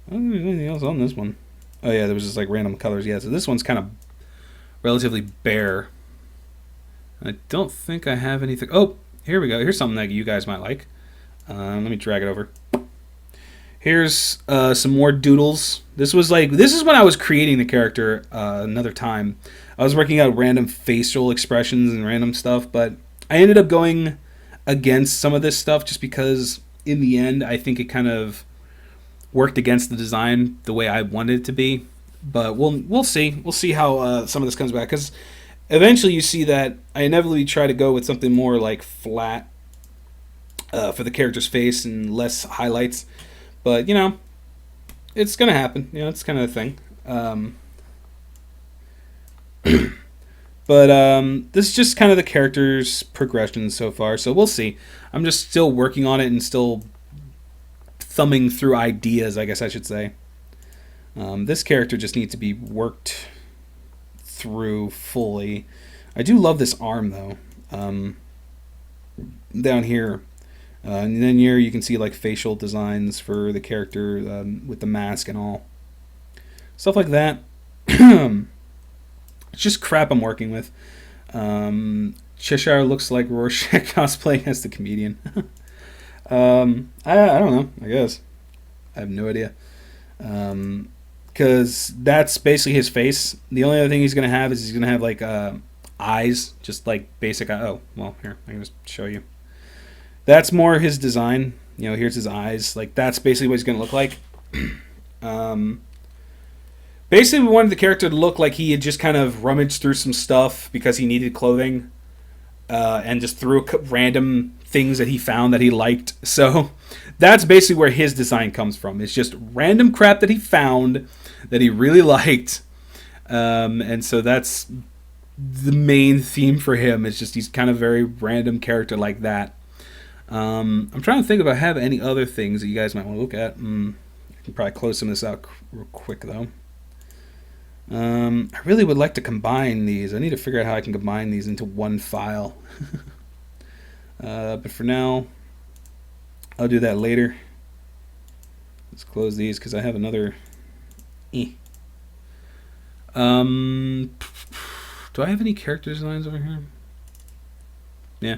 I don't think there's anything else on this one. Oh yeah, there was just like random colors. Yeah, so this one's kind of relatively bare. I don't think I have anything. Oh, here we go. Here's something that you guys might like. Let me drag it over. Here's some more doodles. This is when I was creating the character another time. I was working out random facial expressions and random stuff, but I ended up going against some of this stuff just because in the end I think it kind of worked against the design the way I wanted it to be. But we'll see. We'll see how some of this comes back, because eventually you see that I inevitably try to go with something more like flat for the character's face and less highlights. But, you know, it's going to happen. You know, it's kind of a thing. But this is just kind of the character's progression so far. So we'll see. I'm just still working on it and still thumbing through ideas, I guess I should say. This character just needs to be worked through fully. I do love this arm, though. Down here. And then here you can see like facial designs for the character with the mask and all. Stuff like that. It's just crap I'm working with. Cheshire looks like Rorschach cosplaying as the comedian. I don't know, I guess. I have no idea. Because that's basically his face. The only other thing he's going to have is he's going to have like eyes, just like basic. Oh, well, here, I can just show you. That's more his design. You know, here's his eyes. Like, that's basically what he's going to look like. Basically, we wanted the character to look like he had just kind of rummaged through some stuff because he needed clothing. And just threw random things that he found that he liked. So that's basically where his design comes from. It's just random crap that he found that he really liked. And so that's the main theme for him. It's just he's kind of a very random character like that. I'm trying to think if I have any other things that you guys might want to look at. I can probably close some of this out real quick, though. I really would like to combine these. I need to figure out how I can combine these into one file. But for now, I'll do that later. Let's close these because I have another. Do I have any character designs over here? Yeah.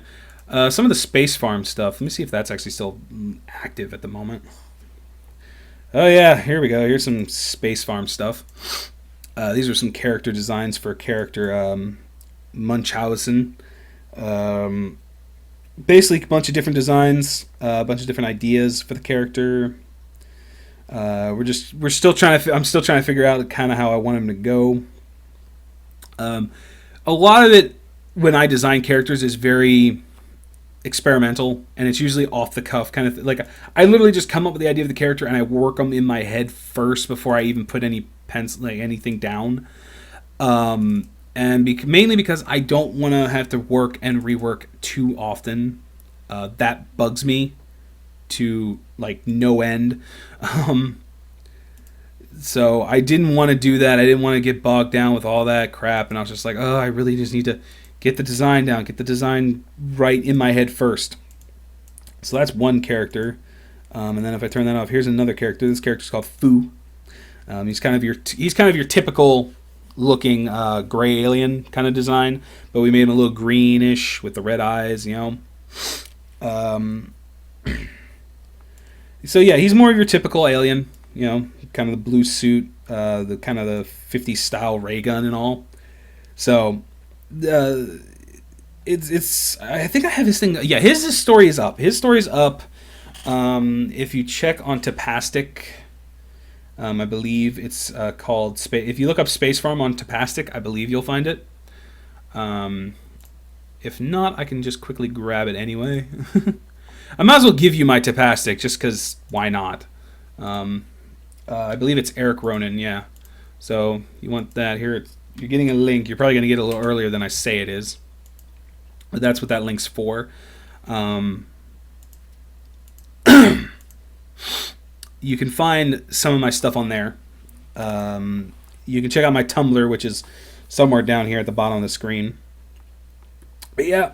Some of the Space Farm stuff. Let me see if that's actually still active at the moment. Oh yeah, here we go. Here's some Space Farm stuff. These are some character designs for character Munchausen. Basically, a bunch of different designs, a bunch of different ideas for the character. I'm still trying to figure out kind of how I want him to go. A lot of it when I design characters is very experimental, and it's usually off the cuff kind of like I literally just come up with the idea of the character and I work them in my head first before I even put any pencil like anything down. Mainly because I don't want to have to work and rework too often. That bugs me to like no end. So I didn't want to do that. I didn't want to get bogged down with all that crap, and I was just like, oh, I really just need to get the design down, get the design right in my head first. So that's one character. And then if I turn that off, here's another character. This character's called Fu. He's kind of your typical looking gray alien kind of design, but we made him a little greenish with the red eyes, you know. So yeah, he's more of your typical alien, you know, kind of the blue suit, the kind of the 50s style ray gun and all. So it's I think I have his thing. Yeah, his story is up. His story is up. If you check on Tapastic, I believe it's called Space. If you look up Space Farm on Tapastic, I believe you'll find it. If not, I can just quickly grab it anyway. I might as well give you my Tapastic just because why not? I believe it's Eric Ronan, yeah. So you want that here. You're getting a link. You're probably going to get it a little earlier than I say it is. But that's what that link's for. You can find some of my stuff on there. You can check out my Tumblr, which is somewhere down here at the bottom of the screen. But yeah,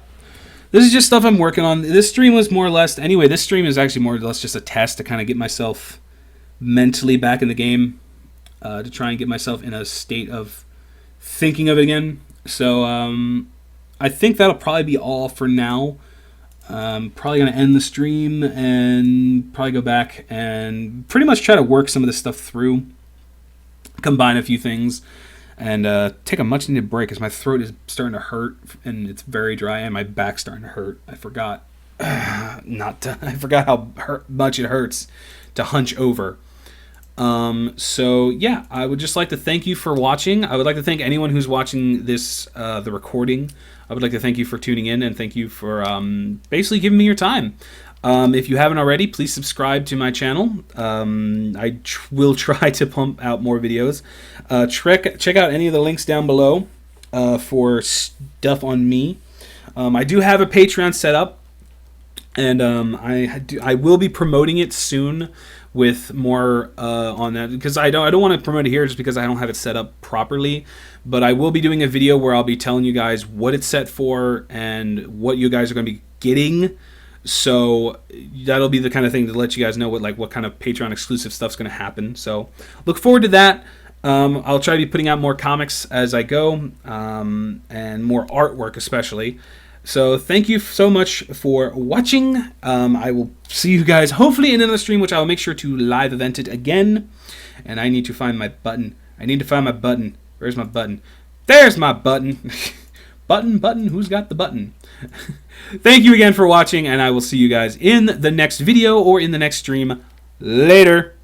this is just stuff I'm working on. This stream was more or less... Anyway, this stream is actually more or less just a test to kind of get myself mentally back in the game. To try and get myself in a state of thinking of it again. So I think that'll probably be all for now. Probably going to end the stream and probably go back and pretty much try to work some of this stuff through. Combine a few things. And take a much needed break because my throat is starting to hurt and it's very dry and my back's starting to hurt. I forgot I forgot how much it hurts to hunch over. So yeah, I would just like to thank you for watching. I would like to thank anyone who's watching this, the recording. I would like to thank you for tuning in and thank you for basically giving me your time. If you haven't already, please subscribe to my channel. I will try to pump out more videos. Check out any of the links down below for stuff on me. I do have a Patreon set up, and I will be promoting it soon with more on that, because I don't want to promote it here just because I don't have it set up properly. But I will be doing a video where I'll be telling you guys what it's set for and what you guys are going to be getting. So that'll be the kind of thing to let you guys know what kind of Patreon exclusive stuff's going to happen. So look forward to that. I'll try to be putting out more comics as I go, and more artwork especially. So thank you so much for watching. I will see you guys hopefully in another stream, which I will make sure to live event it again. And I need to find my button. Where's my button? There's my button. Button, who's got the button? Thank you again for watching, and I will see you guys in the next video or in the next stream. Later.